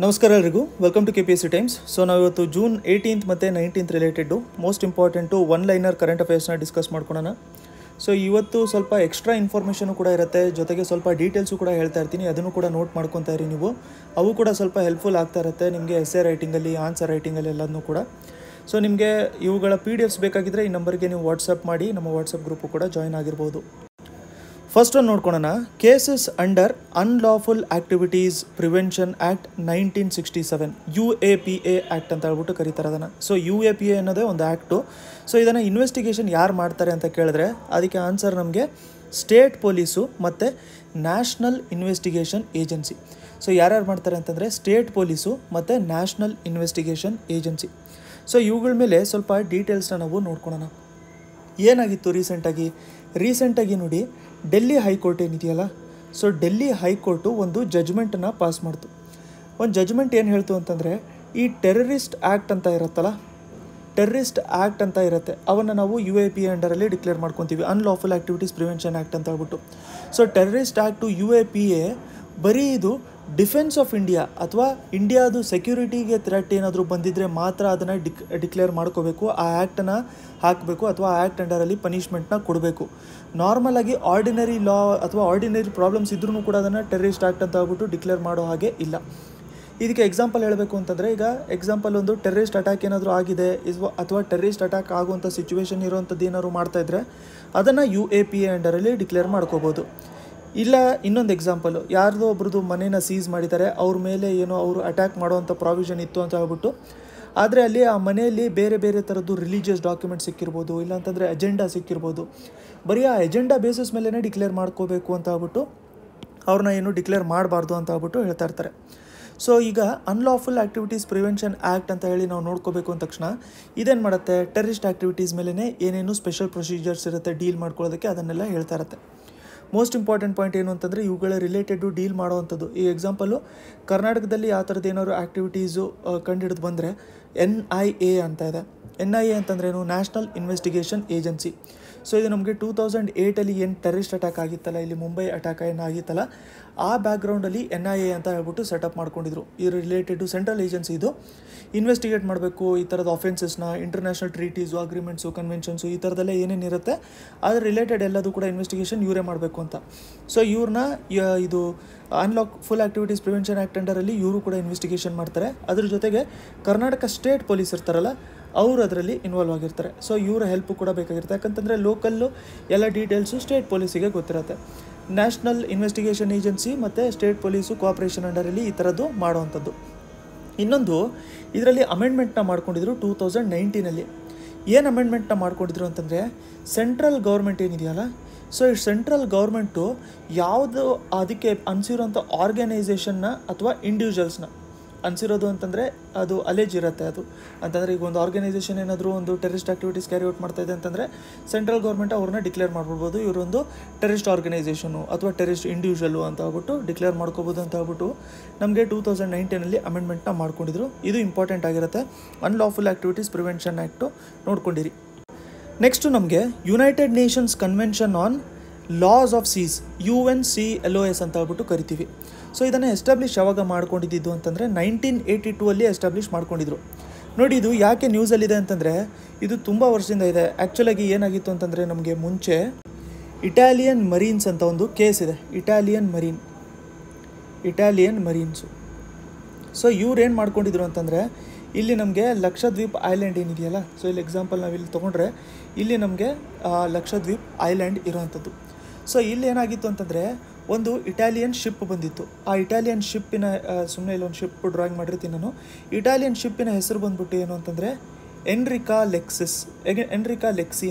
ನಮಸ್ಕಾರ ಎಲ್ಲರಿಗೂ welcome to KPSC times. So ನಾವು ಇವತ್ತು ಜೂನ್ 18 ಮತ್ತು 19 related most important one liner current ಅಫೇರ್ಸ್ನ ಡಿಸ್ಕಸ್ ಮಾಡ್ಕೊಳ್ಳೋಣ. ಸೊ ಇವತ್ತು ಸ್ವಲ್ಪ ಎಕ್ಸ್ಟ್ರಾ ಇನ್ಫಾರ್ಮೇಷನು ಕೂಡ ಇರುತ್ತೆ, ಜೊತೆಗೆ ಸ್ವಲ್ಪ ಡೀಟೇಲ್ಸು ಕೂಡ ಹೇಳ್ತಾ ಇರ್ತೀನಿ, ಅದನ್ನು ಕೂಡ ನೋಟ್ ಮಾಡ್ಕೊತಾ ಇರಿ ನೀವು. ಅವು ಕೂಡ ಸ್ವಲ್ಪ ಹೆಲ್ಪ್ಫುಲ್ ಆಗ್ತಾ ಇರುತ್ತೆ ನಿಮಗೆ ಎಸ್ಸೆ ರೈಟಿಂಗಲ್ಲಿ, ಆನ್ಸರ್ ರೈಟಿಂಗಲ್ಲಿ ಎಲ್ಲದನ್ನೂ ಕೂಡ. ಸೊ ನಿಮಗೆ ಇವುಗಳ PDFs ಬೇಕಾಗಿದ್ದರೆ ಈ ನಂಬರ್ಗೆ ನೀವು ವಾಟ್ಸಪ್ ಮಾಡಿ, ನಮ್ಮ ವಾಟ್ಸಪ್ ಗ್ರೂಪು ಕೂಡ ಜಾಯ್ನ್ ಆಗಿರ್ಬೋದು. ಫಸ್ಟ್ ಒಂದು ನೋಡ್ಕೊಳ್ಳೋಣ. Cases under unlawful activities prevention act 1967 UAPA act ಅಂತ ಹೇಳ್ಬಿಟ್ಟು ಕರೀತಾರೆ ಅದನ್ನು. ಸೊ UAPA ಅನ್ನೋದೇ ಒಂದು ಆ್ಯಕ್ಟು. ಸೊ ಇದನ್ನು ಇನ್ವೆಸ್ಟಿಗೇಷನ್ ಯಾರು ಮಾಡ್ತಾರೆ ಅಂತ ಕೇಳಿದ್ರೆ ಅದಕ್ಕೆ ಆನ್ಸರ್ ನಮಗೆ ಸ್ಟೇಟ್ ಪೊಲೀಸು ಮತ್ತು ನ್ಯಾಷನಲ್ ಇನ್ವೆಸ್ಟಿಗೇಷನ್ ಏಜೆನ್ಸಿ. ಸೊ ಯಾರ್ಯಾರು ಮಾಡ್ತಾರೆ ಅಂತಂದರೆ ಸ್ಟೇಟ್ ಪೊಲೀಸು ಮತ್ತು ನ್ಯಾಷನಲ್ ಇನ್ವೆಸ್ಟಿಗೇಷನ್ ಏಜೆನ್ಸಿ. ಸೊ ಇವುಗಳ ಮೇಲೆ ಸ್ವಲ್ಪ ಡೀಟೇಲ್ಸ್ನ ನಾವು ನೋಡ್ಕೊಳ್ಳೋಣ. ಏನಾಗಿತ್ತು ರೀಸೆಂಟಾಗಿ ನೋಡಿ, ಡೆಲ್ಲಿ ಹೈಕೋರ್ಟ್ ಏನಿದೆಯಲ್ಲ, ಸೊ ಡೆಲ್ಲಿ ಹೈಕೋರ್ಟು ಒಂದು ಜಜ್ಮೆಂಟನ್ನು ಪಾಸ್ ಮಾಡ್ತು. ಒಂದು ಜಜ್ಮೆಂಟ್ ಏನು ಹೇಳ್ತು ಅಂತಂದರೆ, ಈ ಟೆರರಿಸ್ಟ್ ಆ್ಯಕ್ಟ್ ಅಂತ ಇರುತ್ತಲ್ಲ, ಟೆರರಿಸ್ಟ್ ಆ್ಯಕ್ಟ್ ಅಂತ ಇರುತ್ತೆ, ಅವನ್ನು ನಾವು UAPA ಅಂಡರಲ್ಲಿ ಡಿಕ್ಲೇರ್ ಮಾಡ್ಕೊತೀವಿ, ಅನ್ಲಾಫುಲ್ ಆ್ಯಕ್ಟಿವಿಟೀಸ್ ಪ್ರಿವೆನ್ಷನ್ ಆ್ಯಕ್ಟ್ ಅಂತ ಹೇಳ್ಬಿಟ್ಟು. ಸೊ ಟೆರರಿಸ್ಟ್ ಆ್ಯಕ್ಟು UAPA ಬರೀ ಇದು ಡಿಫೆನ್ಸ್ ಆಫ್ ಇಂಡಿಯಾ ಅಥವಾ ಇಂಡಿಯಾದು ಸೆಕ್ಯೂರಿಟಿಗೆ ಥ್ರೆಟ್ ಏನಾದರೂ ಬಂದಿದ್ದರೆ ಮಾತ್ರ ಅದನ್ನು ಡಿಕ್ಲೇರ್ ಮಾಡ್ಕೋಬೇಕು, ಆ ಆ್ಯಕ್ಟನ್ನು ಹಾಕಬೇಕು ಅಥವಾ ಆ ಆ್ಯಕ್ಟ್ ಅಂಡರಲ್ಲಿ ಪನಿಷ್ಮೆಂಟ್ನ ಕೊಡಬೇಕು. ನಾರ್ಮಲಾಗಿ ಆರ್ಡಿನರಿ ಲಾ ಅಥವಾ ಆರ್ಡಿನರಿ ಪ್ರಾಬ್ಲಮ್ಸ್ ಇದ್ರೂ ಕೂಡ ಅದನ್ನು ಟೆರರಿಸ್ಟ್ ಆ್ಯಕ್ಟ್ ಅಂತ ಹೇಳ್ಬಿಟ್ಟು ಡಿಕ್ಲೇರ್ ಮಾಡೋ ಹಾಗೆ ಇಲ್ಲ. ಇದಕ್ಕೆ ಎಕ್ಸಾಂಪಲ್ ಹೇಳಬೇಕು ಅಂತಂದರೆ, ಈಗ ಎಕ್ಸಾಂಪಲ್ ಒಂದು ಟೆರರಿಸ್ಟ್ ಅಟ್ಯಾಕ್ ಏನಾದರೂ ಆಗಿದೆ ಅಥವಾ ಟೆರರಿಸ್ಟ್ ಅಟ್ಯಾಕ್ ಆಗುವಂಥ ಸಿಚುವೇಶನ್ ಇರೋವಂಥದ್ದು ಏನಾದ್ರು ಮಾಡ್ತಾಯಿದ್ರೆ ಅದನ್ನು UAPA ಅಂಡರಲ್ಲಿ ಡಿಕ್ಲೇರ್ ಮಾಡ್ಕೋಬೋದು. ಇಲ್ಲ ಇನ್ನೊಂದು ಎಕ್ಸಾಂಪಲು, ಯಾರ್ದೋ ಒಬ್ರದ್ದು ಮನೇನ ಸೀಸ್ ಮಾಡಿದ್ದಾರೆ, ಅವ್ರ ಮೇಲೆ ಏನೋ ಅವರು ಅಟ್ಯಾಕ್ ಮಾಡೋವಂಥ ಪ್ರಾವಿಷನ್ ಇತ್ತು ಅಂತ ಹೇಳ್ಬಿಟ್ಟು, ಆದರೆ ಅಲ್ಲಿ ಆ ಮನೆಯಲ್ಲಿ ಬೇರೆ ಬೇರೆ ಥರದ್ದು ರಿಲಿಜಿಯಸ್ ಡಾಕ್ಯುಮೆಂಟ್ ಸಿಕ್ಕಿರ್ಬೋದು, ಇಲ್ಲಾಂತಂದರೆ ಅಜೆಂಡಾ ಸಿಕ್ಕಿರ್ಬೋದು. ಬರೀ ಆ ಎಜೆಂಡಾ ಬೇಸಿಸ್ ಮೇಲೇ ಡಿಕ್ಲೇರ್ ಮಾಡ್ಕೋಬೇಕು ಅಂತ ಹೇಳ್ಬಿಟ್ಟು ಅವ್ರನ್ನ ಏನು ಡಿಕ್ಲೇರ್ ಮಾಡಬಾರ್ದು ಅಂತ ಹೇಳ್ಬಿಟ್ಟು ಹೇಳ್ತಾ ಇರ್ತಾರೆ. ಸೊ ಈಗ ಅನ್ಲಾಫುಲ್ ಆ್ಯಕ್ಟಿವಿಟೀಸ್ ಪ್ರಿವೆನ್ಷನ್ ಆ್ಯಕ್ಟ್ ಅಂತ ಹೇಳಿ ನಾವು ನೋಡ್ಕೋಬೇಕು ಅಂದ ತಕ್ಷಣ ಇದೇನು ಮಾಡುತ್ತೆ, ಟೆರರಿಸ್ಟ್ ಆ್ಯಕ್ಟಿವಿಟೀಸ್ ಮೇಲೇ ಏನೇನು ಸ್ಪೆಷಲ್ ಪ್ರೊಸೀಜರ್ಸ್ ಇರುತ್ತೆ ಡೀಲ್ ಮಾಡ್ಕೊಳ್ಳೋದಕ್ಕೆ, ಅದನ್ನೆಲ್ಲ ಹೇಳ್ತಾ ಇರುತ್ತೆ. ಮೋಸ್ಟ್ ಇಂಪಾರ್ಟೆಂಟ್ ಪಾಯಿಂಟ್ ಏನು ಅಂತಂದರೆ ಇವುಗಳ ರಿಲೇಟೆಡು ಡೀಲ್ ಮಾಡೋವಂಥದ್ದು. ಈ ಎಕ್ಸಾಂಪಲು ಕರ್ನಾಟಕದಲ್ಲಿ ಆ ಥರದ್ದು ಏನಾದ್ರು ಆ್ಯಕ್ಟಿವಿಟೀಸು ಕಂಡುಹಿಡಿದು ಬಂದರೆ NIA ಅಂತ ಇದೆ. NIA ಅಂತಂದ್ರೇನು, ನ್ಯಾಷನಲ್ ಇನ್ವೆಸ್ಟಿಗೇಷನ್ ಏಜೆನ್ಸಿ. ಸೊ ಇದು ನಮಗೆ 2008 ಏನು ಟೆರರಿಸ್ಟ್ ಅಟ್ಯಾಕ್ ಆಗಿತ್ತಲ್ಲ, ಇಲ್ಲಿ ಮುಂಬೈ ಅಟ್ಯಾಕ್ ಏನಾಗಿತ್ತಲ್ಲ, ಆ ಬ್ಯಾಕ್ಗ್ರೌಂಡಲ್ಲಿ NIA ಅಂತ ಹೇಳ್ಬಿಟ್ಟು ಸೆಟಪ್ ಮಾಡ್ಕೊಂಡಿದ್ರು. ಈ ರಿಲೇಟೆಡು ಸೆಂಟ್ರಲ್ ಏಜೆನ್ಸಿ ಇದು ಇನ್ವೆಸ್ಟಿಗೇಟ್ ಮಾಡಬೇಕು ಈ ಥರದ ಅಫೆನ್ಸಸ್ನ, ಇಂಟರ್ನ್ಯಾಷನಲ್ ಟ್ರೀಟೀಸು, ಅಗ್ರಿಮೆಂಟ್ಸು, ಕನ್ವೆನ್ಷನ್ಸು, ಈ ಥರದೆಲ್ಲ ಏನೇನಿರುತ್ತೆ ಅದ್ರ ರಿಲೇಟೆಡ್ ಎಲ್ಲದೂ ಕೂಡ ಇನ್ವೆಸ್ಟಿಗೇಷನ್ ಇವರೇ ಮಾಡಬೇಕು ಅಂತ. ಸೊ ಇವ್ರನ್ನ ಇದು ಫುಲ್ ಆ್ಯಕ್ಟಿವಿಟೀಸ್ ಪ್ರಿವೆನ್ಷನ್ ಆ್ಯಕ್ಟ್ ಅಂಡರಲ್ಲಿ ಇವರು ಕೂಡ ಇನ್ವೆಸ್ಟಿಗೇಷನ್ ಮಾಡ್ತಾರೆ. ಅದ್ರ ಜೊತೆಗೆ ಕರ್ನಾಟಕ ಸ್ಟೇಟ್ ಪೊಲೀಸ್ ಇರ್ತಾರಲ್ಲ, ಅವರು ಅದರಲ್ಲಿ ಇನ್ವಾಲ್ವ್ ಆಗಿರ್ತಾರೆ. ಸೊ ಇವರ ಹೆಲ್ಪು ಕೂಡ ಬೇಕಾಗಿರುತ್ತೆ, ಯಾಕಂತಂದರೆ ಲೋಕಲ್ಲು ಎಲ್ಲ ಡೀಟೇಲ್ಸು ಸ್ಟೇಟ್ ಪೊಲೀಸಿಗೆ ಗೊತ್ತಿರುತ್ತೆ. ನ್ಯಾಷನಲ್ ಇನ್ವೆಸ್ಟಿಗೇಷನ್ ಏಜೆನ್ಸಿ ಮತ್ತು ಸ್ಟೇಟ್ ಪೊಲೀಸು ಕೋಆಪ್ರೇಷನ್ ಅಂಡರಲ್ಲಿ ಈ ಥರದ್ದು ಮಾಡೋವಂಥದ್ದು. ಇನ್ನೊಂದು, ಇದರಲ್ಲಿ ಅಮೆಂಡ್ಮೆಂಟ್ನ ಮಾಡ್ಕೊಂಡಿದ್ರು 2019. ಏನು ಅಮೆಂಡ್ಮೆಂಟ್ನ ಮಾಡ್ಕೊಂಡಿದ್ರು ಅಂತಂದರೆ, ಸೆಂಟ್ರಲ್ ಗೌರ್ಮೆಂಟ್ ಏನಿದೆಯಲ್ಲ, ಸೊ ಈ ಸೆಂಟ್ರಲ್ ಗೌರ್ಮೆಂಟು ಯಾವುದು ಅದಕ್ಕೆ ಅನಿಸಿರೋಂಥ ಆರ್ಗನೈಸೇಷನ್ನ ಅಥವಾ ಇಂಡಿವಿಜುವಲ್ಸ್ನ ಅನಿಸಿರೋದು ಅಂತಂದರೆ ಅದು ಅಲೇಜ್ ಇರುತ್ತೆ. ಅದು ಅಂತಂದರೆ ಈಗ ಒಂದು ಆರ್ಗನೈಸೇಷನ್ ಏನಾದರೂ ಒಂದು ಟೆರರಿಸ್ಟ್ ಆ್ಯಕ್ಟಿವಿಟೀಸ್ ಕ್ಯಾರಿ ಔಟ್ ಮಾಡ್ತಾಯಿದೆ ಅಂತಂದರೆ ಸೆಂಟ್ರಲ್ ಗೌರ್ಮೆಂಟ್ ಅವ್ರನ್ನ ಡಿಕ್ಲೇರ್ ಮಾಡ್ಬಿಡ್ಬೋದು, ಇವರೊಂದು ಟೆರರಿಸ್ಟ್ ಆರ್ಗನೈಸೇಷನು ಅಥವಾ ಟೆರರಿಸ್ಟ್ ಇಂಡಿವಿಜುವಲ್ಲು ಅಂತ ಹೇಳ್ಬಿಟ್ಟು ಡಿಕ್ಲೇರ್ ಮಾಡ್ಕೋಬೋದು ಅಂತ ಹೇಳ್ಬಿಟ್ಟು ನಮಗೆ 2019 ಅಮೆಂಡ್ಮೆಂಟ್ನ ಮಾಡ್ಕೊಂಡಿದ್ರು. ಇದು ಇಂಪಾರ್ಟೆಂಟ್ ಆಗಿರುತ್ತೆ. ಅನ್ಲಾಫುಲ್ ಆ್ಯಕ್ಟಿವಿಟೀಸ್ ಪ್ರಿವೆನ್ಷನ್ ಆ್ಯಕ್ಟು ನೋಡ್ಕೊಂಡಿರಿ. ನೆಕ್ಸ್ಟು ನಮಗೆ United Nations convention on laws of seas, UNCLOS ಅಂತ ಹೇಳ್ಬಿಟ್ಟು ಕರಿತೀವಿ. ಸೊ ಇದನ್ನು ಎಸ್ಟಾಬ್ಲಿಷ್ ಯಾವಾಗ ಮಾಡ್ಕೊಂಡಿದ್ದು ಅಂತಂದರೆ 1982 ಎಸ್ಟಾಬ್ಲಿಷ್ ಮಾಡ್ಕೊಂಡಿದ್ರು. ನೋಡಿ, ಇದು ಯಾಕೆ ನ್ಯೂಸಲ್ಲಿದೆ ಅಂತಂದರೆ ಇದು ತುಂಬ ವರ್ಷದಿಂದ ಇದೆ. ಆ್ಯಕ್ಚುಲಾಗಿ ಏನಾಗಿತ್ತು ಅಂತಂದರೆ, ನಮಗೆ ಮುಂಚೆ ಇಟಾಲಿಯನ್ ಮರೀನ್ಸ್ ಅಂತ ಒಂದು ಕೇಸ್ ಇದೆ, ಇಟಾಲಿಯನ್ ಮರೀನ್ಸು. ಸೊ ಇವ್ರು ಏನು ಮಾಡ್ಕೊಂಡಿದ್ರು ಅಂತಂದರೆ, ಇಲ್ಲಿ ನಮಗೆ ಲಕ್ಷದ್ವೀಪ್ ಐಲ್ಯಾಂಡ್ ಏನಿದೆಯಲ್ಲ, ಸೊ ಇಲ್ಲಿ ಎಕ್ಸಾಂಪಲ್ ನಾವು ಇಲ್ಲಿ ತೊಗೊಂಡ್ರೆ ಇಲ್ಲಿ ನಮಗೆ ಲಕ್ಷದ್ವೀಪ್ ಐಲ್ಯಾಂಡ್ ಇರೋವಂಥದ್ದು. ಸೊ ಇಲ್ಲಿ ಏನಾಗಿತ್ತು ಅಂತಂದರೆ, ಒಂದು ಇಟಾಲಿಯನ್ ಶಿಪ್ ಬಂದಿತ್ತು. ಆ ಇಟಾಲಿಯನ್ ಶಿಪ್ಪಿನ ಸುಮ್ಮನೆ ಇಲ್ಲೊಂದು ಶಿಪ್ ಡ್ರಾಯಿಂಗ್ ಮಾಡಿರ್ತೀನಿ ನಾನು. ಇಟಾಲಿಯನ್ ಶಿಪ್ಪಿನ ಹೆಸರು ಬಂದ್ಬಿಟ್ಟು ಏನು ಅಂತಂದರೆ ಎನ್ರಿಕಾ ಲೆಕ್ಸಿ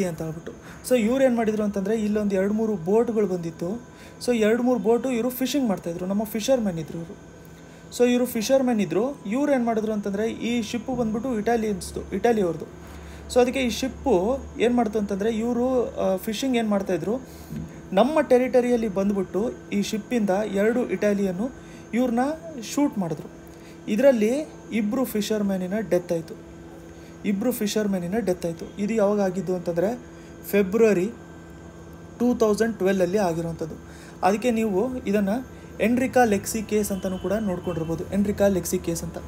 ಅಂತ ಹೇಳ್ಬಿಟ್ಟು. ಸೊ ಇವ್ರು ಏನು ಮಾಡಿದರು ಅಂತಂದರೆ, ಇಲ್ಲೊಂದು 2-3 ಬೋಟ್ಗಳು ಬಂದಿತ್ತು. ಸೊ 2-3 ಬೋಟು ಇವರು ಫಿಶಿಂಗ್ ಮಾಡ್ತಾಯಿದ್ರು, ನಮ್ಮ ಫಿಷರ್ಮೆನ್ ಇದ್ರು ಇವರು. ಸೊ ಇವರು ಫಿಷರ್ಮೆನ್ ಇದ್ದರು. ಇವ್ರು ಏನು ಮಾಡಿದ್ರು ಅಂತಂದರೆ, ಈ ಶಿಪ್ಪು ಬಂದ್ಬಿಟ್ಟು ಇಟಾಲಿಯವ್ರದ್ದು. ಸೊ ಅದಕ್ಕೆ ಈ ಶಿಪ್ಪು ಏನು ಮಾಡ್ತು ಅಂತಂದರೆ, ಇವರು ಫಿಶಿಂಗ್ ಏನು ಮಾಡ್ತಾಯಿದ್ರು, ನಮ್ಮ ಟೆರಿಟರಿಯಲ್ಲಿ ಬಂದ್ಬಿಟ್ಟು ಈ ಶಿಪ್ಪಿಂದ 2 ಇಟಾಲಿಯನ್ನು ಇವ್ರನ್ನ ಶೂಟ್ ಮಾಡಿದ್ರು. ಇದರಲ್ಲಿ 2 ಫಿಷರ್ಮೆನಿನ ಡೆತ್ ಆಯಿತು. ಇದು ಯಾವಾಗ ಆಗಿದ್ದು ಅಂತಂದರೆ ಫೆಬ್ರವರಿ 2012 ಆಗಿರುವಂಥದ್ದು. ಅದಕ್ಕೆ ನೀವು ಇದನ್ನು ಎನ್ರಿಕಾ ಲೆಕ್ಸಿ ಕೇಸ್ ಅಂತಲೂ ಕೂಡ ನೋಡ್ಕೊಂಡಿರ್ಬೋದು, ಎನ್ರಿಕಾ ಲೆಕ್ಸಿ ಕೇಸ್ ಅಂತ.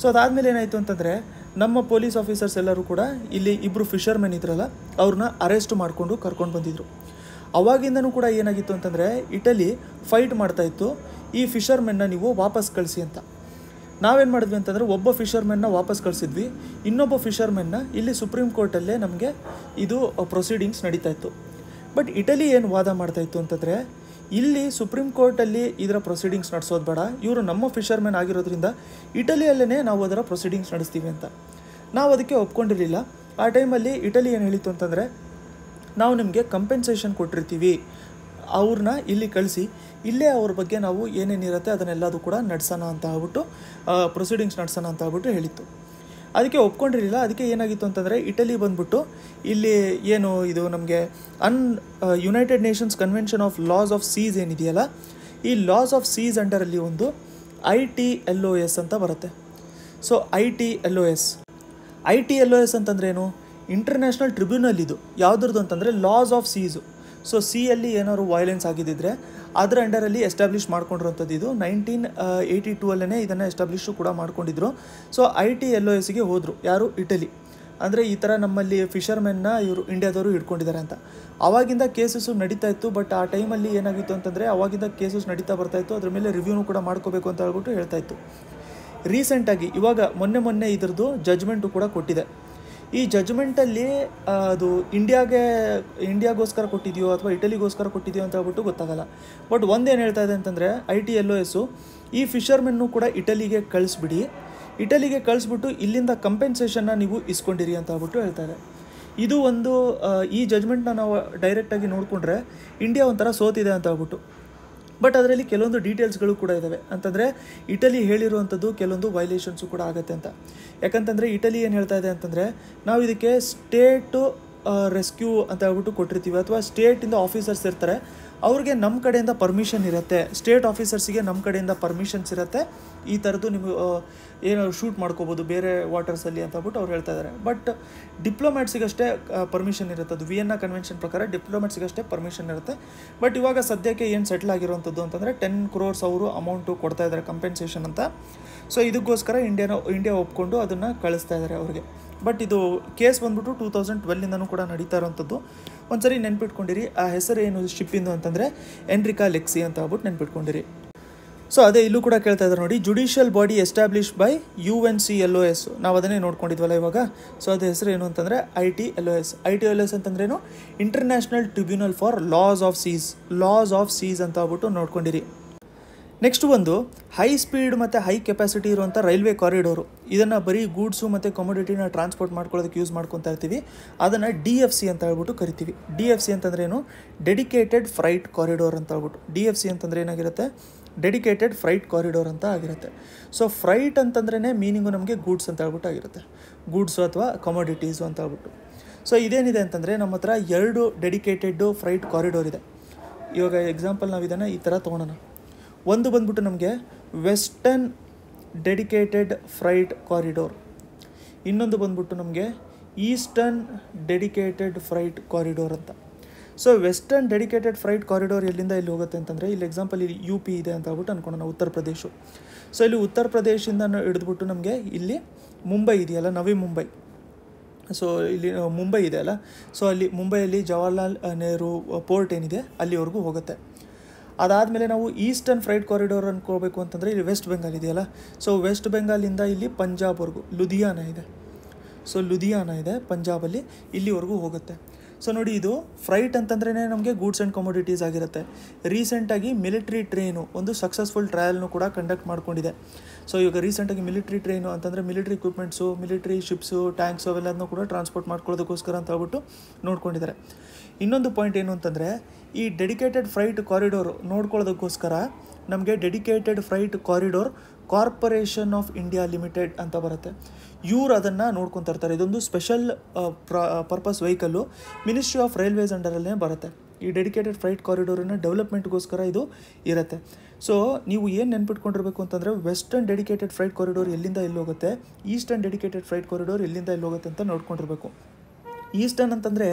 ಸೊ ಅದಾದಮೇಲೆ ಏನಾಯಿತು ಅಂತಂದರೆ ನಮ್ಮ ಪೊಲೀಸ್ ಆಫೀಸರ್ಸ್ ಎಲ್ಲರೂ ಕೂಡ ಇಲ್ಲಿ ಇಬ್ಬರು ಫಿಷರ್ಮೆನ್ ಇದ್ರಲ್ಲ ಅವ್ರನ್ನ ಅರೆಸ್ಟ್ ಮಾಡಿಕೊಂಡು ಕರ್ಕೊಂಡು ಬಂದಿದ್ದರು. ಅವಾಗಿಂದನೂ ಕೂಡ ಏನಾಗಿತ್ತು ಅಂತಂದರೆ ಇಟಲಿ ಫೈಟ್ ಮಾಡ್ತಾಯಿತ್ತು, ಈ ಫಿಷರ್ಮೆನ್ನ ನೀವು ವಾಪಸ್ ಕಳಿಸಿ ಅಂತ. ನಾವೇನು ಮಾಡಿದ್ವಿ ಅಂತಂದರೆ ಒಬ್ಬ ಫಿಷರ್ಮೆನ್ನ ವಾಪಸ್ ಕಳಿಸಿದ್ವಿ, ಇನ್ನೊಬ್ಬ ಫಿಷರ್ಮೆನ್ನ ಇಲ್ಲಿ ಸುಪ್ರೀಂ ಕೋರ್ಟಲ್ಲೇ ನಮಗೆ ಇದು ಪ್ರೊಸೀಡಿಂಗ್ಸ್ ನಡೀತಾಯಿತ್ತು. ಬಟ್ ಇಟಲಿ ಏನು ವಾದ ಮಾಡ್ತಾಯಿತ್ತು ಅಂತಂದರೆ ಇಲ್ಲಿ ಸುಪ್ರೀಂ ಕೋರ್ಟಲ್ಲಿ ಇದರ ಪ್ರೊಸೀಡಿಂಗ್ಸ್ ನಡೆಸೋದು ಬೇಡ, ಇವರು ನಮ್ಮ ಫಿಷರ್ಮೆನ್ ಆಗಿರೋದ್ರಿಂದ ಇಟಲಿಯಲ್ಲೇ ನಾವು ಅದರ ಪ್ರೊಸೀಡಿಂಗ್ಸ್ ನಡೆಸ್ತೀವಿ ಅಂತ. ನಾವು ಅದಕ್ಕೆ ಒಪ್ಕೊಂಡಿರಲಿಲ್ಲ. ಆ ಟೈಮಲ್ಲಿ ಇಟಲಿ ಏನು ಹೇಳಿತ್ತು ಅಂತಂದರೆ ನಾವು ನಿಮಗೆ ಕಂಪೆನ್ಸೇಷನ್ ಕೊಟ್ಟಿರ್ತೀವಿ, ಅವ್ರನ್ನ ಇಲ್ಲಿ ಕಳಿಸಿ, ಇಲ್ಲೇ ಅವ್ರ ಬಗ್ಗೆ ನಾವು ಏನೇನಿರುತ್ತೆ ಅದನ್ನೆಲ್ಲದು ಕೂಡ ನಡೆಸೋಣ ಅಂತ ಆಗ್ಬಿಟ್ಟು ಪ್ರೊಸೀಡಿಂಗ್ಸ್ ನಡೆಸೋಣ ಅಂತ ಆಗ್ಬಿಟ್ಟು ಹೇಳಿತ್ತು. ಅದಕ್ಕೆ ಒಪ್ಕೊಂಡಿರಲಿಲ್ಲ. ಅದಕ್ಕೆ ಏನಾಗಿತ್ತು ಅಂತಂದರೆ ಇಟಲಿ ಬಂದ್ಬಿಟ್ಟು ಇಲ್ಲಿ ಏನು ಇದು ನಮಗೆ United Nations Convention of laws of seas ಏನಿದೆಯಲ್ಲ, ಈ ಲಾಸ್ ಆಫ್ ಸೀಸ್ ಅಂಡರಲ್ಲಿ ಒಂದು ITLOS ಅಂತ ಬರುತ್ತೆ. ಸೊ ITLOS ಅಂತಂದ್ರೇನು? International tribunal. ಇದು ಯಾವುದ್ರದ್ದು ಅಂತಂದರೆ ಲಾಸ್ ಆಫ್ ಸೀಸು. ಸೊ ಸಿಯಲ್ಲಿ ಏನಾದ್ರು ವೈಲೆನ್ಸ್ ಆಗಿದ್ದಿದ್ರೆ ಅದರ ಅಂಡರಲ್ಲಿ ಎಸ್ಟಾಬ್ಲಿಷ್ ಮಾಡ್ಕೊಂಡಿರೋಂಥದ್ದು. ಇದು 1982 ಇದನ್ನು ಎಸ್ಟಾಬ್ಲಿಷು ಕೂಡ ಮಾಡ್ಕೊಂಡಿದ್ರು. ಸೊ ITLOSಗೆ ಹೋದರು ಯಾರು? ಇಟಲಿ. ಅಂದರೆ ಈ ಥರ ನಮ್ಮಲ್ಲಿ ಫಿಷರ್ಮೆನ್ನ ಇವರು ಇಂಡಿಯಾದವರು ಹಿಡ್ಕೊಂಡಿದ್ದಾರೆ ಅಂತ. ಆವಾಗಿಂದ ಕೇಸಸ್ಸು ನಡೀತಾ ಇತ್ತು. ಬಟ್ ಆ ಟೈಮಲ್ಲಿ ಏನಾಗಿತ್ತು ಅಂತಂದರೆ ಆವಾಗಿಂದ ಕೇಸಸ್ ನಡೀತಾ ಬರ್ತಾಯಿತ್ತು, ಅದ್ರ ಮೇಲೆ ರಿವ್ಯೂನು ಕೂಡ ಮಾಡ್ಕೋಬೇಕು ಅಂತ ಹೇಳ್ಬಿಟ್ಟು ಹೇಳ್ತಾಯಿತ್ತು. ರೀಸೆಂಟಾಗಿ ಇವಾಗ ಮೊನ್ನೆ ಇದ್ರದ್ದು ಜಜ್ಮೆಂಟು ಕೂಡ ಕೊಟ್ಟಿದೆ. ಈ ಜಜ್ಮೆಂಟಲ್ಲಿ ಅದು ಇಂಡಿಯಾಗೋಸ್ಕರ ಕೊಟ್ಟಿದೆಯೋ ಅಥವಾ ಇಟಲಿಗೋಸ್ಕರ ಕೊಟ್ಟಿದೆಯೋ ಅಂತ ಹೇಳ್ಬಿಟ್ಟು ಗೊತ್ತಾಗಲ್ಲ. ಬಟ್ ಒಂದೇನು ಹೇಳ್ತಾ ಇದೆ ಅಂತಂದರೆ ITLOS ಈ ಫಿಷರ್ಮೆನ್ನು ಕೂಡ ಇಟಲಿಗೆ ಕಳಿಸ್ಬಿಟ್ಟು ಇಲ್ಲಿಂದ ಕಂಪೆನ್ಸೇಷನ್ನ ನೀವು ಇಸ್ಕೊಂಡಿರಿ ಅಂತ ಹೇಳ್ಬಿಟ್ಟು ಹೇಳ್ತಾರೆ. ಇದು ಒಂದು ಈ ಜಜ್ಮೆಂಟ್ನ ನಾವು ಡೈರೆಕ್ಟಾಗಿ ನೋಡಿಕೊಂಡ್ರೆ ಇಂಡಿಯಾ ಒಂಥರ ಸೋತಿದೆ ಅಂತ ಹೇಳ್ಬಿಟ್ಟು. ಬಟ್ ಅದರಲ್ಲಿ ಕೆಲವೊಂದು ಡೀಟೇಲ್ಸ್ಗಳು ಕೂಡ ಇದ್ದಾವೆ. ಅಂತಂದರೆ ಇಟಲಿ ಹೇಳಿರುವಂಥದ್ದು ಕೆಲವೊಂದು ವೈಲೇಷನ್ಸು ಕೂಡ ಆಗುತ್ತೆ ಅಂತ. ಯಾಕಂತಂದರೆ ಇಟಲಿ ಏನು ಹೇಳ್ತಾ ಇದೆ ಅಂತಂದರೆ ನಾವು ಇದಕ್ಕೆ ಸ್ಟೇಟು ರೆಸ್ಕ್ಯೂ ಅಂತ ಹೇಳ್ಬಿಟ್ಟು ಕೊಟ್ಟಿರ್ತೀವಿ, ಅಥವಾ ಸ್ಟೇಟಿಂದ ಆಫೀಸರ್ಸ್ ಇರ್ತಾರೆ, ಅವ್ರಿಗೆ ನಮ್ಮ ಕಡೆಯಿಂದ ಪರ್ಮಿಷನ್ ಇರುತ್ತೆ, ಸ್ಟೇಟ್ ಆಫೀಸರ್ಸಿಗೆ ನಮ್ಮ ಕಡೆಯಿಂದ ಪರ್ಮಿಷನ್ಸ್ ಇರುತ್ತೆ, ಈ ಥರದ್ದು ನೀವು ಏನಾದ್ರು ಶೂಟ್ ಮಾಡ್ಕೋಬೋದು ಬೇರೆ ವಾಟರ್ಸಲ್ಲಿ ಅಂತ ಹೇಳ್ಬಿಟ್ಟು ಅವ್ರು ಹೇಳ್ತಾ ಇದ್ದಾರೆ. ಬಟ್ ಡಿಪ್ಲೊಮ್ಯಾಟ್ಸಿಗಷ್ಟೇ ಪರ್ಮಿಷನ್ ಇರುತ್ತೆ. ಅದು ವಿಯೆನ್ನಾ ಕನ್ವೆನ್ಷನ್ ಪ್ರಕಾರ ಡಿಪ್ಲೊಮ್ಯಾಟ್ಸಿಗಷ್ಟೇ ಪರ್ಮಿಷನ್ ಇರುತ್ತೆ. ಬಟ್ ಇವಾಗ ಸದ್ಯಕ್ಕೆ ಏನು ಸೆಟ್ಲ್ ಆಗಿರುವಂಥದ್ದು ಅಂತಂದರೆ 10 crores ಅವರು ಅಮೌಂಟು ಕೊಡ್ತಾ ಇದ್ದಾರೆ ಕಂಪೆನ್ಸೇಷನ್ ಅಂತ. ಸೊ ಇದಕ್ಕೋಸ್ಕರ ಇಂಡಿಯಾ ಒಪ್ಕೊಂಡು ಅದನ್ನು ಕಳಿಸ್ತಾ ಇದ್ದಾರೆ ಅವ್ರಿಗೆ. ಬಟ್ ಇದು ಕೇಸ್ ಬಂದ್ಬಿಟ್ಟು 2012 ಕೂಡ ನಡೀತಾ ಇರೋವಂಥದ್ದು. ಒಂದ್ಸರಿ ನೆನ್ಪಿಟ್ಕೊಂಡಿರಿ, ಆ ಹೆಸರು ಏನು ಶಿಪ್ಪಿಂದು ಅಂತಂದರೆ ಎನ್ರಿಕಾ ಲೆಕ್ಸಿ ಅಂತ ಹೇಳ್ಬಿಟ್ಟು ನೆನ್ಪಿಟ್ಕೊಂಡಿರಿ. ಸೊ ಅದೇ ಇಲ್ಲೂ ಕೂಡ ಕೇಳ್ತಾ ಇದ್ದಾರೆ ನೋಡಿ, judicial body establish by UNCLOS. ನಾವು ಅದನ್ನೇ ನೋಡ್ಕೊಂಡಿದ್ವಲ್ಲ ಇವಾಗ. ಸೊ ಅದ್ರ ಹೆಸರು ಏನು ಅಂತಂದರೆ ITLOS ಅಂತಂದ್ರೇನು? International Tribunal for laws of seas ಅಂತ ಹೇಳ್ಬಿಟ್ಟು ನೋಡ್ಕೊಂಡಿರಿ. ನೆಕ್ಸ್ಟ್ ಒಂದು ಹೈ ಸ್ಪೀಡ್ ಮತ್ತು ಹೈ ಕೆಪಾಸಿಟಿ ಇರುವಂಥ ರೈಲ್ವೆ ಕಾರಿಡೋರು. ಇದನ್ನು ಬರೀ ಗೂಡ್ಸು ಮತ್ತು ಕಮೋಡಿಟಿನ ಟ್ರಾನ್ಸ್ಪೋರ್ಟ್ ಮಾಡ್ಕೊಳ್ಳೋದಕ್ಕೆ ಯೂಸ್ ಮಾಡ್ಕೊತಾ ಇರ್ತೀವಿ. ಅದನ್ನು DFC ಅಂತ ಹೇಳ್ಬಿಟ್ಟು ಕರಿತೀವಿ. DFC ಅಂತಂದ್ರೇನು? ಡೆಡಿಕೇಟೆಡ್ ಫ್ರೈಟ್ ಕಾರಿಡೋರ್ ಅಂತ ಹೇಳ್ಬಿಟ್ಟು. DFC ಅಂತಂದರೆ ಏನಾಗಿರುತ್ತೆ? ಡೆಡಿಕೇಟೆಡ್ ಫ್ರೈಟ್ ಕಾರಿಡೋರ್ ಅಂತ ಆಗಿರುತ್ತೆ. ಸೊ ಫ್ರೈಟ್ ಅಂತಂದ್ರೇ ಮೀನಿಂಗು ನಮಗೆ ಗೂಡ್ಸ್ ಅಂತ ಹೇಳ್ಬಿಟ್ಟು ಆಗಿರುತ್ತೆ, ಗೂಡ್ಸು ಅಥವಾ ಕಮೋಡಿಟೀಸು ಅಂತ ಹೇಳ್ಬಿಟ್ಟು. ಸೊ ಇದೇನಿದೆ ಅಂತಂದರೆ ನಮ್ಮ ಹತ್ರ 2 ಡೆಡಿಕೇಟೆಡ್ ಫ್ರೈಟ್ ಕಾರಿಡೋರ್ ಇದೆ. ಇವಾಗ ಎಕ್ಸಾಂಪಲ್ ನಾವು ಇದನ್ನು ಈ ಥರ ತೊಗೊಳೋಣ. ಒಂದು ಬಂದ್ಬಿಟ್ಟು ನಮಗೆ ವೆಸ್ಟರ್ನ್ ಡೆಡಿಕೇಟೆಡ್ ಫ್ರೈಟ್ ಕಾರಿಡೋರ್, ಇನ್ನೊಂದು ಬಂದ್ಬಿಟ್ಟು ನಮಗೆ ಈಸ್ಟರ್ನ್ ಡೆಡಿಕೇಟೆಡ್ ಫ್ರೈಟ್ ಕಾರಿಡೋರ್ ಅಂತ. So western dedicated freight corridor ಎಲ್ಲಿಂದ ಇಲ್ಲಿ ಹೋಗುತ್ತೆ ಅಂತಂದರೆ, ಇಲ್ಲಿ ಎಕ್ಸಾಂಪಲ್ ಇಲ್ಲಿ UP ಇದೆ ಅಂತ ಹೇಳ್ಬಿಟ್ಟು ಅನ್ಕೊಳ್ಳೋಣ, ಉತ್ತರ ಪ್ರದೇಶ. ಸೊ ಇಲ್ಲಿ ಉತ್ತರ ಪ್ರದೇಶದಿಂದ ಹಿಡಿದ್ಬಿಟ್ಟು ನಮಗೆ ಇಲ್ಲಿ ಮುಂಬೈ ಇದೆಯಲ್ಲ, ನವಿ ಮುಂಬೈ. ಸೊ ಇಲ್ಲಿ ಮುಂಬೈ ಇದೆ ಅಲ್ಲ, ಸೊ ಅಲ್ಲಿ ಮುಂಬೈಯಲ್ಲಿ ಜವಾಹರ್ಲಾಲ್ ನೆಹರು ಪೋರ್ಟ್ ಏನಿದೆ ಅಲ್ಲಿವರೆಗೂ ಹೋಗುತ್ತೆ. ಅದಾದಮೇಲೆ ನಾವು ಈಸ್ಟರ್ನ್ ಫ್ರೈಟ್ ಕಾರಿಡೋರ್ ಅನ್ಕೋಬೇಕು ಅಂತಂದರೆ ಇಲ್ಲಿ ವೆಸ್ಟ್ ಬೆಂಗಾಲ್ ಇದೆಯಲ್ಲ, ಸೊ ವೆಸ್ಟ್ ಬೆಂಗಾಲಿಂದ ಇಲ್ಲಿ ಪಂಜಾಬ್ವರೆಗೂ ಲುಧಿಯಾನ ಇದೆ ಪಂಜಾಬಲ್ಲಿ, ಇಲ್ಲಿವರೆಗೂ ಹೋಗುತ್ತೆ. ಸೊ ನೋಡಿ, ಇದು ಫ್ರೈಟ್ ಅಂತಂದ್ರೇ ನಮಗೆ ಗೂಡ್ಸ್ ಆ್ಯಂಡ್ ಕಮೋಡಿಟೀಸ್ ಆಗಿರುತ್ತೆ. ರೀಸೆಂಟಾಗಿ ಮಿಲಿಟ್ರಿ ಟ್ರೈನು ಒಂದು ಸಕ್ಸಸ್ಫುಲ್ ಟ್ರಯಲ್ನು ಕೂಡ ಕಂಡಕ್ಟ್ ಮಾಡ್ಕೊಂಡಿದೆ. ಸೊ ಇವಾಗ ರೀಸೆಂಟಾಗಿ ಮಿಲಿಟ್ರಿ ಟ್ರೈನು ಅಂತಂದರೆ ಮಿಲಿಟ್ರಿ ಇಕ್ವಿಪ್ಮೆಂಟ್ಸು, ಮಿಲಿಟ್ರಿ ಶಿಪ್ಸು, ಟ್ಯಾಂಕ್ಸು ಅವೆಲ್ಲದನ್ನೂ ಕೂಡ ಟ್ರಾನ್ಸ್ಪೋರ್ಟ್ ಮಾಡ್ಕೊಳ್ಳೋದಕ್ಕೋಸ್ಕರ ಅಂತ ಹೇಳ್ಬಿಟ್ಟು ನೋಡ್ಕೊಂಡಿದ್ದಾರೆ. ಇನ್ನೊಂದು ಪಾಯಿಂಟ್ ಏನು ಅಂತಂದರೆ, ಈ ಡೆಡಿಕೇಟೆಡ್ ಫ್ರೈಟ್ ಕಾರಿಡೋರ್ ನೋಡ್ಕೊಳ್ಳೋದಕ್ಕೋಸ್ಕರ ನಮಗೆ dedicated freight corridor corporation of India limited ಅಂತ ಬರುತ್ತೆ. ಇವ್ರು ಅದನ್ನು ನೋಡ್ಕೊತಾ ಇರ್ತಾರೆ. ಇದೊಂದು special purpose vehicle ministry of railways ಅಂಡರಲ್ಲೇ ಬರುತ್ತೆ. ಈ ಡೆಡಿಕೇಟೆಡ್ ಫ್ರೈಟ್ ಕಾರಿಡೋರಿನ ಡೆವಲಪ್ಮೆಂಟ್ಗೋಸ್ಕರ ಇದು ಇರುತ್ತೆ. ಸೊ ನೀವು ಏನು ನೆನ್ಪಿಟ್ಕೊಂಡಿರಬೇಕು ಅಂತಂದರೆ, ವೆಸ್ಟರ್ನ್ ಡೆಡಿಕೇಟೆಡ್ ಫ್ರೈಟ್ ಕಾರಿಡೋರ್ ಎಲ್ಲಿಂದ ಎಲ್ಲಿ ಹೋಗುತ್ತೆ, ಈಸ್ಟರ್ನ್ ಡೆಡಿಕೇಟೆಡ್ ಫ್ರೈಟ್ ಕಾರಿಡೋರ್ ಎಲ್ಲಿಂದ ಎಲ್ಲಿ ಹೋಗುತ್ತೆ ಅಂತ ನೋಡ್ಕೊಂಡಿರಬೇಕು. ಈಸ್ಟರ್ನ್ ಅಂತಂದರೆ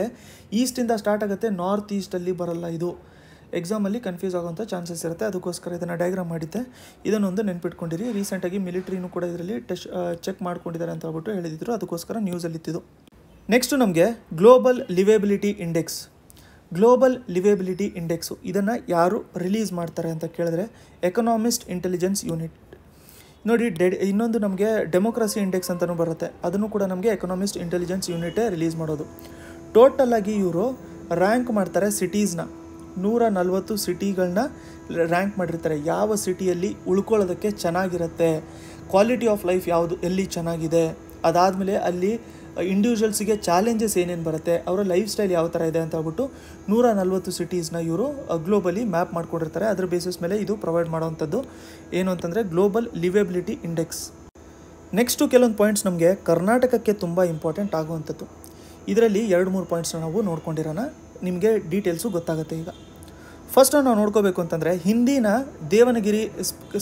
ಈಸ್ಟಿಂದ ಸ್ಟಾರ್ಟ್ ಆಗುತ್ತೆ, ನಾರ್ತ್ ಈಸ್ಟಲ್ಲಿ ಬರಲ್ಲ ಇದು. ಎಕ್ಸಾಮಲ್ಲಿ ಕನ್ಫ್ಯೂಸ್ ಆಗೋಂಥ ಚಾನ್ಸಸ್ ಇರುತ್ತೆ. ಅದಕ್ಕೋಸ್ಕರ ಇದನ್ನು ಡಯಾಗ್ರಾಮ್ ಮಾಡಿದ್ದೆ. ಇದನ್ನೊಂದು ನೆನ್ಪಿಟ್ಕೊಂಡಿರಿ. ರೀಸೆಂಟಾಗಿ ಮಿಲಿಟ್ರಿನೂ ಕೂಡ ಇದರಲ್ಲಿ ಚೆಕ್ ಮಾಡ್ಕೊಂಡಿದ್ದಾರೆ ಅಂತ ಹೇಳ್ಬಿಟ್ಟು ಹೇಳಿದ್ರು. ಅದಕ್ಕೋಸ್ಕರ ನ್ಯೂಸಲ್ಲಿತ್ತಿದ್ದು. ನೆಕ್ಸ್ಟು ನಮಗೆ ಗ್ಲೋಬಲ್ ಲಿವೇಬಿಲಿಟಿ ಇಂಡೆಕ್ಸ್. ಗ್ಲೋಬಲ್ ಲಿವೇಬಿಲಿಟಿ ಇಂಡೆಕ್ಸು ಇದನ್ನು ಯಾರು ರಿಲೀಸ್ ಮಾಡ್ತಾರೆ ಅಂತ ಕೇಳಿದ್ರೆ ಎಕನಾಮಿಸ್ಟ್ ಇಂಟೆಲಿಜೆನ್ಸ್ ಯೂನಿಟ್. ನೋಡಿ, ಇನ್ನೊಂದು ನಮಗೆ ಡೆಮೋಕ್ರಸಿ ಇಂಡೆಕ್ಸ್ ಅಂತಲೂ ಬರುತ್ತೆ. ಅದನ್ನು ಕೂಡ ನಮಗೆ ಎಕನಾಮಿಸ್ಟ್ ಇಂಟೆಲಿಜೆನ್ಸ್ ಯೂನಿಟೇ ರಿಲೀಸ್ ಮಾಡೋದು. ಟೋಟಲಾಗಿ ಇವರು ರ್ಯಾಂಕ್ ಮಾಡ್ತಾರೆ ಸಿಟೀಸ್ನ. 140 ಸಿಟಿಗಳನ್ನ ರ್ಯಾಂಕ್ ಮಾಡಿರ್ತಾರೆ. ಯಾವ ಸಿಟಿಯಲ್ಲಿ ಉಳ್ಕೊಳ್ಳೋದಕ್ಕೆ ಚೆನ್ನಾಗಿರುತ್ತೆ, ಕ್ವಾಲಿಟಿ ಆಫ್ ಲೈಫ್ ಯಾವುದು ಎಲ್ಲಿ ಚೆನ್ನಾಗಿದೆ, ಅದಾದಮೇಲೆ ಅಲ್ಲಿ ಇಂಡಿವಿಜುವಲ್ಸಿಗೆ ಚಾಲೆಂಜಸ್ ಏನೇನು ಬರುತ್ತೆ, ಅವರ ಲೈಫ್ ಸ್ಟೈಲ್ ಯಾವ ಥರ ಇದೆ ಅಂತ ಹೇಳ್ಬಿಟ್ಟು 140 ಸಿಟೀಸ್ನ ಇವರು ಗ್ಲೋಬಲಿ ಮ್ಯಾಪ್ ಮಾಡ್ಕೊಂಡಿರ್ತಾರೆ. ಅದರ ಬೇಸಿಸ್ ಮೇಲೆ ಇದು ಪ್ರೊವೈಡ್ ಮಾಡೋವಂಥದ್ದು ಏನು ಅಂತಂದರೆ ಗ್ಲೋಬಲ್ ಲಿವೇಬಿಲಿಟಿ ಇಂಡೆಕ್ಸ್. ನೆಕ್ಸ್ಟು ಕೆಲವೊಂದು ಪಾಯಿಂಟ್ಸ್ ನಮಗೆ ಕರ್ನಾಟಕಕ್ಕೆ ತುಂಬ ಇಂಪಾರ್ಟೆಂಟ್ ಆಗುವಂಥದ್ದು. ಇದರಲ್ಲಿ 2-3 ಪಾಯಿಂಟ್ಸ್ನ ನಾವು ನೋಡ್ಕೊಂಡಿರೋಣ. ನಿಮಗೆ ಡೀಟೇಲ್ಸು ಗೊತ್ತಾಗುತ್ತೆ. ಈಗ ಫಸ್ಟ್ ನಾವು ನೋಡ್ಕೋಬೇಕು ಅಂತಂದರೆ ಹಿಂದಿನ ದೇವನಗಿರಿ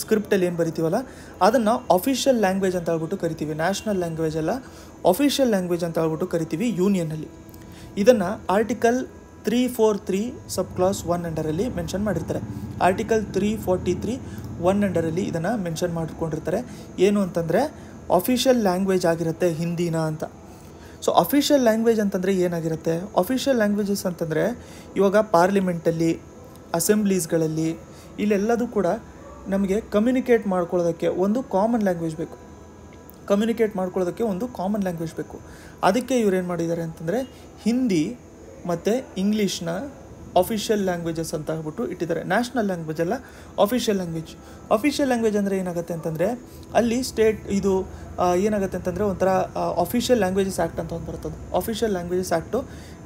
ಸ್ಕ್ರಿಪ್ಟಲ್ಲಿ ಏನು ಬರಿತೀವಲ್ಲ ಅದನ್ನು ಅಫಿಷಿಯಲ್ ಲ್ಯಾಂಗ್ವೇಜ್ ಅಂತ ಹೇಳ್ಬಿಟ್ಟು ಕರಿತೀವಿ. ನ್ಯಾಷನಲ್ ಲ್ಯಾಂಗ್ವೇಜ್ ಅಲ್ಲ, ಅಫಿಷಿಯಲ್ ಲ್ಯಾಂಗ್ವೇಜ್ ಅಂತ ಹೇಳ್ಬಿಟ್ಟು ಕರಿತೀವಿ ಯೂನಿಯನ್ನಲ್ಲಿ. ಇದನ್ನು ಆರ್ಟಿಕಲ್ 343 ಸಬ್ ಕ್ಲಾಸ್ 1 ಅಂಡರಲ್ಲಿ ಮೆನ್ಷನ್ ಮಾಡಿರ್ತಾರೆ. ಆರ್ಟಿಕಲ್ 343 1 ಅಂಡರಲ್ಲಿ ಇದನ್ನು ಮೆನ್ಷನ್ ಮಾಡಿಕೊಂಡಿರ್ತಾರೆ. ಏನು ಅಂತಂದರೆ ಅಫಿಷಿಯಲ್ ಲ್ಯಾಂಗ್ವೇಜ್ ಆಗಿರುತ್ತೆ ಹಿಂದಿನ ಅಂತ. ಸೊ ಅಫಿಷಿಯಲ್ ಲ್ಯಾಂಗ್ವೇಜ್ ಅಂತಂದರೆ ಏನಾಗಿರುತ್ತೆ? ಅಫಿಷಿಯಲ್ ಲ್ಯಾಂಗ್ವೇಜಸ್ ಅಂತಂದರೆ ಇವಾಗ ಪಾರ್ಲಿಮೆಂಟಲ್ಲಿ, ಅಸೆಂಬ್ಲೀಸ್ಗಳಲ್ಲಿ ಇಲ್ಲೆಲ್ಲದೂ ಕೂಡ ನಮಗೆ ಕಮ್ಯುನಿಕೇಟ್ ಮಾಡ್ಕೊಳ್ಳೋದಕ್ಕೆ ಒಂದು ಕಾಮನ್ ಲ್ಯಾಂಗ್ವೇಜ್ ಬೇಕು. ಅದಕ್ಕೆ ಇವ್ರೇನು ಮಾಡಿದ್ದಾರೆ ಅಂತಂದರೆ ಹಿಂದಿ ಮತ್ತು ಇಂಗ್ಲೀಷ್ನ ಅಫಿಷಿಯಲ್ ಲ್ಯಾಂಗ್ವೇಜಸ್ ಅಂತ ಹೇಳ್ಬಿಟ್ಟು ಇಟ್ಟಿದ್ದಾರೆ. ನ್ಯಾಷನಲ್ ಲ್ಯಾಂಗ್ವೇಜ್ ಅಲ್ಲ, ಅಫಿಷಿಯಲ್ ಲ್ಯಾಂಗ್ವೇಜ್. ಅಫಿಷಿಯಲ್ ಲ್ಯಾಂಗ್ವೇಜ್ ಅಂದರೆ ಏನಾಗುತ್ತೆ ಅಂತಂದರೆ ಅಲ್ಲಿ ಸ್ಟೇಟ್ ಇದು ಏನಾಗುತ್ತೆ ಅಂತಂದರೆ ಒಂಥರ ಅಫಿಷಿಯಲ್ ಲ್ಯಾಂಗ್ವೇಜಸ್ ಆ್ಯಕ್ಟ್ ಅಂತ ಒಂದು ಬರ್ತದೆ. ಅಫಿಷಿಯಲ್ ಲ್ಯಾಂಗ್ವೇಜಸ್ ಆ್ಯಕ್ಟು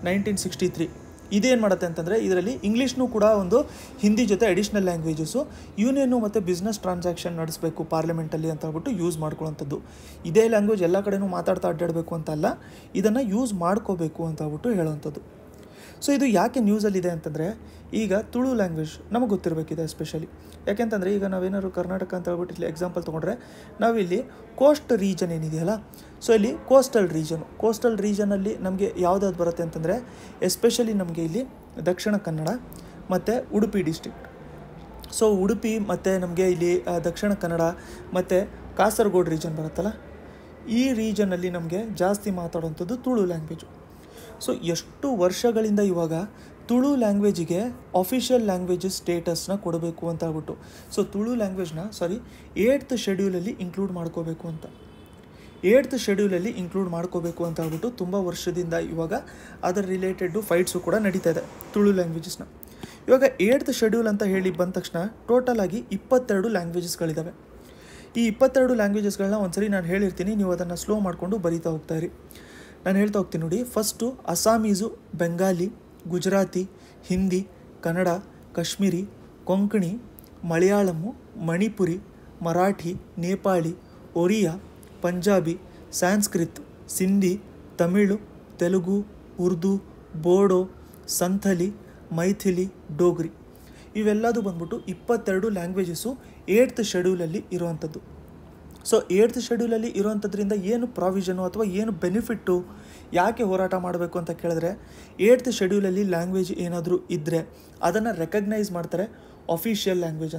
1963 ಇದೇನು ಮಾಡುತ್ತೆ ಅಂತಂದರೆ ಇದರಲ್ಲಿ ಇಂಗ್ಲೀಷ್ನೂ ಕೂಡ ಒಂದು ಹಿಂದಿ ಜೊತೆ ಅಡಿಷ್ನಲ್ ಲ್ಯಾಂಗ್ವೇಜಸ್ಸು ಯೂನಿಯನ್ನು ಮತ್ತು ಬಿಸ್ನೆಸ್ ಟ್ರಾನ್ಸಾಕ್ಷನ್ ನಡೆಸಬೇಕು ಪಾರ್ಲಿಮೆಂಟಲ್ಲಿ ಅಂತ ಹೇಳ್ಬಿಟ್ಟು ಯೂಸ್ ಮಾಡ್ಕೊಳ್ಳೋಂಥದ್ದು. ಇದೇ ಲ್ಯಾಂಗ್ವೇಜ್ ಎಲ್ಲ ಕಡೆನೂ ಮಾತಾಡ್ತಾ ಅಡ್ಡಾಡಬೇಕು ಅಂತಲ್ಲ, ಇದನ್ನು ಯೂಸ್ ಮಾಡ್ಕೋಬೇಕು ಅಂತ ಹೇಳ್ಬಿಟ್ಟು ಹೇಳೋವಂಥದ್ದು. ಸೊ ಇದು ಯಾಕೆ ನ್ಯೂಸಲ್ಲಿದೆ ಅಂತಂದರೆ ಈಗ ತುಳು ಲ್ಯಾಂಗ್ವೇಜ್ ನಮಗೆ ಗೊತ್ತಿರಬೇಕಿದೆ ಎಸ್ಪೆಷಲಿ. ಯಾಕೆಂತಂದರೆ ಈಗ ನಾವೇನಾದ್ರು ಕರ್ನಾಟಕ ಅಂತ ಹೇಳ್ಬಿಟ್ಟು ಇಲ್ಲಿ ಎಕ್ಸಾಂಪಲ್ ತೊಗೊಂಡ್ರೆ ನಾವಿಲ್ಲಿ ಕೋಸ್ಟ್ ರೀಜನ್ ಏನಿದೆಯಲ್ಲ, ಸೊ ಇಲ್ಲಿ ಕೋಸ್ಟಲ್ ರೀಜನಲ್ಲಿ ನಮಗೆ ಯಾವುದಾದ್ರು ಬರುತ್ತೆ ಅಂತಂದರೆ ಎಸ್ಪೆಷಲಿ ನಮಗೆ ಇಲ್ಲಿ ದಕ್ಷಿಣ ಕನ್ನಡ ಮತ್ತು ಉಡುಪಿ ಡಿಸ್ಟ್ರಿಕ್ಟ್. ಸೊ ಉಡುಪಿ ಮತ್ತು ನಮಗೆ ಇಲ್ಲಿ ದಕ್ಷಿಣ ಕನ್ನಡ ಮತ್ತು ಕಾಸರಗೋಡು ರೀಜನ್ ಬರುತ್ತಲ್ಲ, ಈ ರೀಜನಲ್ಲಿ ನಮಗೆ ಜಾಸ್ತಿ ಮಾತಾಡುವಂಥದ್ದು ತುಳು ಲ್ಯಾಂಗ್ವೇಜು. ಸೊ ಎಷ್ಟು ವರ್ಷಗಳಿಂದ ಇವಾಗ ತುಳು ಲ್ಯಾಂಗ್ವೇಜಿಗೆ ಅಫಿಷಿಯಲ್ ಲ್ಯಾಂಗ್ವೇಜಸ್ ಸ್ಟೇಟಸ್ನ ಕೊಡಬೇಕು ಅಂತ ಹೇಳ್ಬಿಟ್ಟು, ಸೊ ತುಳು ಲ್ಯಾಂಗ್ವೇಜ್ನ 8th ಶೆಡ್ಯೂಲಲ್ಲಿ ಇನ್ಕ್ಲೂಡ್ ಮಾಡ್ಕೋಬೇಕು ಅಂತ ಹೇಳ್ಬಿಟ್ಟು ತುಂಬ ವರ್ಷದಿಂದ ಇವಾಗ ಅದರ ರಿಲೇಟೆಡ್ ಫೈಟ್ಸು ಕೂಡ ನಡೀತಾ ಇದೆ ತುಳು ಲ್ಯಾಂಗ್ವೇಜಸ್ನ. ಇವಾಗ 8th ಶೆಡ್ಯೂಲ್ ಅಂತ ಹೇಳಿ ಬಂದ ತಕ್ಷಣ ಟೋಟಲಾಗಿ 22 ಲ್ಯಾಂಗ್ವೇಜಸ್ಗಳಿದ್ದಾವೆ. ಈ 22 ಲ್ಯಾಂಗ್ವೇಜಸ್ಗಳನ್ನ ಒಂದ್ಸರಿ ನಾನು ಹೇಳಿರ್ತೀನಿ, ನೀವು ಅದನ್ನು ಸ್ಲೋ ಮಾಡಿಕೊಂಡು ಬರೀತಾ ಹೋಗ್ತಾಯಿರಿ. ನಾನು ಹೇಳ್ತಾ ಹೋಗ್ತೀನಿ ನೋಡಿ. ಫಸ್ಟು ಅಸ್ಸಾಮೀಸು, ಬೆಂಗಾಲಿ, ಗುಜರಾತಿ, ಹಿಂದಿ, ಕನ್ನಡ, ಕಾಶ್ಮೀರಿ, ಕೊಂಕಣಿ, ಮಲಯಾಳಮು, ಮಣಿಪುರಿ, ಮರಾಠಿ, ನೇಪಾಳಿ, ಒರಿಯಾ, ಪಂಜಾಬಿ, ಸಂಸ್ಕೃತ್, ಸಿಂಧಿ, ತಮಿಳು, ತೆಲುಗು, ಉರ್ದು, ಬೋಡೋ, ಸಂಥಲಿ, ಮೈಥಿಲಿ, ಡೋಗ್ರಿ ಇವೆಲ್ಲದೂ ಬಂದ್ಬಿಟ್ಟು 22 ಲ್ಯಾಂಗ್ವೇಜಸ್ಸು 8th ಶೆಡ್ಯೂಲಲ್ಲಿ ಇರುವಂಥದ್ದು. ಸೊ 8th ಶೆಡ್ಯೂಲಲ್ಲಿ ಇರೋವಂಥದ್ರಿಂದ ಏನು ಪ್ರಾವಿಷನು ಅಥವಾ ಏನು ಬೆನಿಫಿಟ್ಟು, ಯಾಕೆ ಹೋರಾಟ ಮಾಡಬೇಕು ಅಂತ ಕೇಳಿದ್ರೆ 8th ಶೆಡ್ಯೂಲಲ್ಲಿ ಲ್ಯಾಂಗ್ವೇಜ್ ಏನಾದರೂ ಇದ್ದರೆ ಅದನ್ನು ರೆಕಗ್ನೈಸ್ ಮಾಡ್ತಾರೆ ಅಫಿಷಿಯಲ್ ಲ್ಯಾಂಗ್ವೇಜ್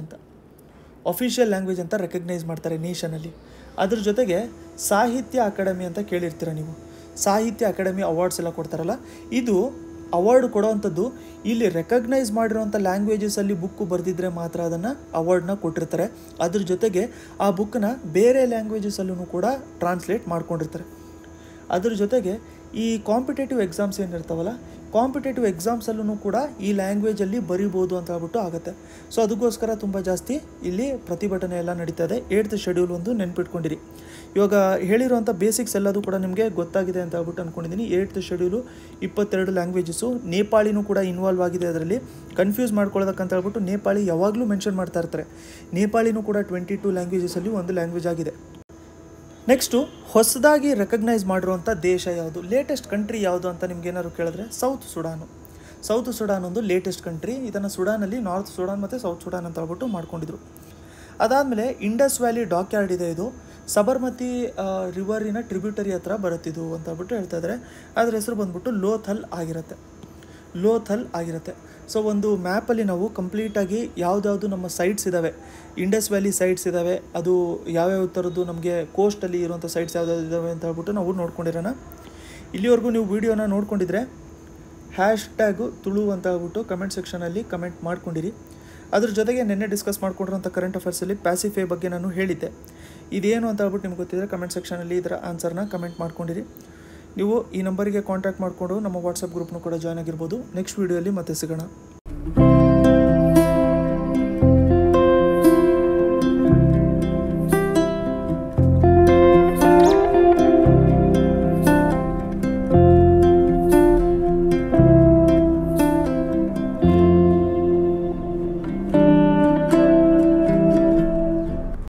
ಅಂತ ರೆಕಗ್ನೈಸ್ ಮಾಡ್ತಾರೆ ನೇಷನಲ್ಲಿ. ಅದ್ರ ಜೊತೆಗೆ ಸಾಹಿತ್ಯ ಅಕಾಡೆಮಿ ಅಂತ ಕೇಳಿರ್ತೀರ ನೀವು. ಸಾಹಿತ್ಯ ಅಕಾಡೆಮಿ ಅವಾರ್ಡ್ಸ್ ಎಲ್ಲ ಕೊಡ್ತಾರಲ್ಲ, ಇದು ಅವಾರ್ಡ್ ಕೊಡೋವಂಥದ್ದು ಇಲ್ಲಿ ರೆಕಗ್ನೈಸ್ ಮಾಡಿರೋವಂಥ ಲ್ಯಾಂಗ್ವೇಜಸಲ್ಲಿ ಬುಕ್ಕು ಬರೆದಿದ್ರೆ ಮಾತ್ರ ಅದನ್ನು ಅವಾರ್ಡ್ನ ಕೊಟ್ಟಿರ್ತಾರೆ. ಅದ್ರ ಜೊತೆಗೆ ಆ ಬುಕ್ಕನ್ನ ಬೇರೆ ಲ್ಯಾಂಗ್ವೇಜಸಲ್ಲೂ ಕೂಡ ಟ್ರಾನ್ಸ್ಲೇಟ್ ಮಾಡ್ಕೊಂಡಿರ್ತಾರೆ. ಅದ್ರ ಜೊತೆಗೆ ಈ ಕಾಂಪಿಟೇಟಿವ್ ಎಕ್ಸಾಮ್ಸ್ ಏನಿರ್ತಾವಲ್ಲ, ಕಾಂಪಿಟೇಟಿವ್ ಎಕ್ಸಾಮ್ಸಲ್ಲೂ ಕೂಡ ಈ ಲ್ಯಾಂಗ್ವೇಜಲ್ಲಿ ಬರಿಬೋದು ಅಂತ ಹೇಳ್ಬಿಟ್ಟು ಆಗುತ್ತೆ. ಸೊ ಅದಕ್ಕೋಸ್ಕರ ತುಂಬ ಜಾಸ್ತಿ ಇಲ್ಲಿ ಪ್ರತಿಭಟನೆ ಎಲ್ಲ ನಡೀತಾ ಇದೆ. 8th ಶೆಡ್ಯೂಲ್ ಒಂದು ನೆನ್ಪಿಟ್ಕೊಂಡಿರಿ. ಇವಾಗ ಹೇಳಿರುವಂಥ ಬೇಸಿಕ್ಸ್ ಎಲ್ಲದೂ ಕೂಡ ನಿಮಗೆ ಗೊತ್ತಾಗಿದೆ ಅಂತ ಹೇಳ್ಬಿಟ್ಟು ಅಂದ್ಕೊಂಡಿದ್ದೀನಿ. 8th ಶೆಡ್ಯೂಲು 22 ಲ್ಯಾಂಗ್ವೇಜಸ್ಸು, ನೇಪಾಳಿನೂ ಕೂಡ ಇನ್ವಾಲ್ವ್ ಆಗಿದೆ ಅದರಲ್ಲಿ. ಕನ್ಫ್ಯೂಸ್ ಮಾಡ್ಕೊಳ್ಳೋದಕ್ಕಂತ ಹೇಳ್ಬಿಟ್ಟು ನೇಪಾಳಿ ಯಾವಾಗಲೂ ಮೆನ್ಷನ್ ಮಾಡ್ತಾ ಇರ್ತಾರೆ. ನೇಪಾಳಿನೂ ಕೂಡ 22 ಲ್ಯಾಂಗ್ವೇಜಸಲ್ಲಿ ಒಂದು ಲ್ಯಾಂಗ್ವೇಜ್ ಆಗಿದೆ. ನೆಕ್ಸ್ಟು ಹೊಸದಾಗಿ ರೆಕಗ್ನೈಸ್ ಮಾಡಿರುವಂಥ ದೇಶ ಯಾವುದು, ಲೇಟೆಸ್ಟ್ ಕಂಟ್ರಿ ಯಾವುದು ಅಂತ ನಿಮ್ಗೇನಾದ್ರು ಕೇಳಿದ್ರೆ ಸೌತ್ ಸುಡಾನ್ ಒಂದು ಲೇಟೆಸ್ಟ್ ಕಂಟ್ರಿ. ಇದನ್ನು ಸುಡಾನಲ್ಲಿ ನಾರ್ತ್ ಸುಡಾನ್ ಮತ್ತು ಸೌತ್ ಸುಡಾನ್ ಅಂತ ಹೇಳ್ಬಿಟ್ಟು ಮಾಡ್ಕೊಂಡಿದ್ರು. ಅದಾದಮೇಲೆ ಇಂಡಸ್ ವ್ಯಾಲಿ ಡಾಕ್ಯಾರ್ಡ್ ಇದೆ, ಇದು ಸಬರ್ಮತಿ ರಿವರಿನ ಟ್ರಿಬ್ಯೂಟರಿ ಹತ್ರ ಬರುತ್ತಿದ್ದು ಅಂತ ಹೇಳ್ಬಿಟ್ಟು ಹೇಳ್ತಾ ಇದ್ದಾರೆ. ಅದರ ಹೆಸರು ಬಂದ್ಬಿಟ್ಟು ಲೋಥಲ್ ಆಗಿರುತ್ತೆ. ಸೊ ಒಂದು ಮ್ಯಾಪಲ್ಲಿ ನಾವು ಕಂಪ್ಲೀಟಾಗಿ ಯಾವುದ್ಯಾವುದು ನಮ್ಮ ಸೈಟ್ಸ್ ಇದ್ದಾವೆ, ಇಂಡಸ್ ವ್ಯಾಲಿ ಸೈಟ್ಸ್ ಇದ್ದಾವೆ, ಅದು ಯಾವ್ಯಾವ ಥರದ್ದು ನಮಗೆ ಕೋಸ್ಟಲ್ಲಿ ಇರುವಂಥ ಸೈಟ್ಸ್ ಯಾವ್ದಾವ್ದು ಇದ್ದಾವೆ ಅಂತ ಹೇಳ್ಬಿಟ್ಟು ನಾವು ನೋಡ್ಕೊಂಡಿರೋಣ. ಇಲ್ಲಿವರೆಗೂ ನೀವು ವೀಡಿಯೋನ ನೋಡ್ಕೊಂಡಿದ್ರೆ #ತುಳು ಅಂತ ಹೇಳ್ಬಿಟ್ಟು ಕಮೆಂಟ್ ಸೆಕ್ಷನಲ್ಲಿ ಕಮೆಂಟ್ ಮಾಡ್ಕೊಂಡಿರಿ. ಅದ್ರ ಜೊತೆಗೆ ನಿನ್ನೆ ಡಿಸ್ಕಸ್ ಮಾಡ್ಕೊಂಡಿರೋಂಥ ಕರೆಂಟ್ ಅಫೇರ್ಸಲ್ಲಿ ಪ್ಯಾಸಿಫೈ ಬಗ್ಗೆ ನಾನು ಹೇಳಿದ್ದೆ. ಇದೇನು ಅಂತ ಹೇಳ್ಬಿಟ್ಟು ನಿಮ್ಗೆ ಗೊತ್ತಿದ್ದರೆ ಕಮೆಂಟ್ ಸೆಕ್ಷನಲ್ಲಿ ಇದರ ಆನ್ಸರ್ನ ಕಮೆಂಟ್ ಮಾಡ್ಕೊಂಡಿರಿ. ನೀವು ಈ ನಂಬರಿಗೆ ಕಾಂಟ್ಯಾಕ್ಟ್ ಮಾಡಿಕೊಂಡು ನಮ್ಮ ವಾಟ್ಸಪ್ ಗ್ರೂಪ್ನೂ ಕೂಡ ಜಾಯ್ನ್ ಆಗಿರ್ಬೋದು. ನೆಕ್ಸ್ಟ್ ವೀಡಿಯೋಲಿ ಮತ್ತೆ ಸಿಗೋಣ.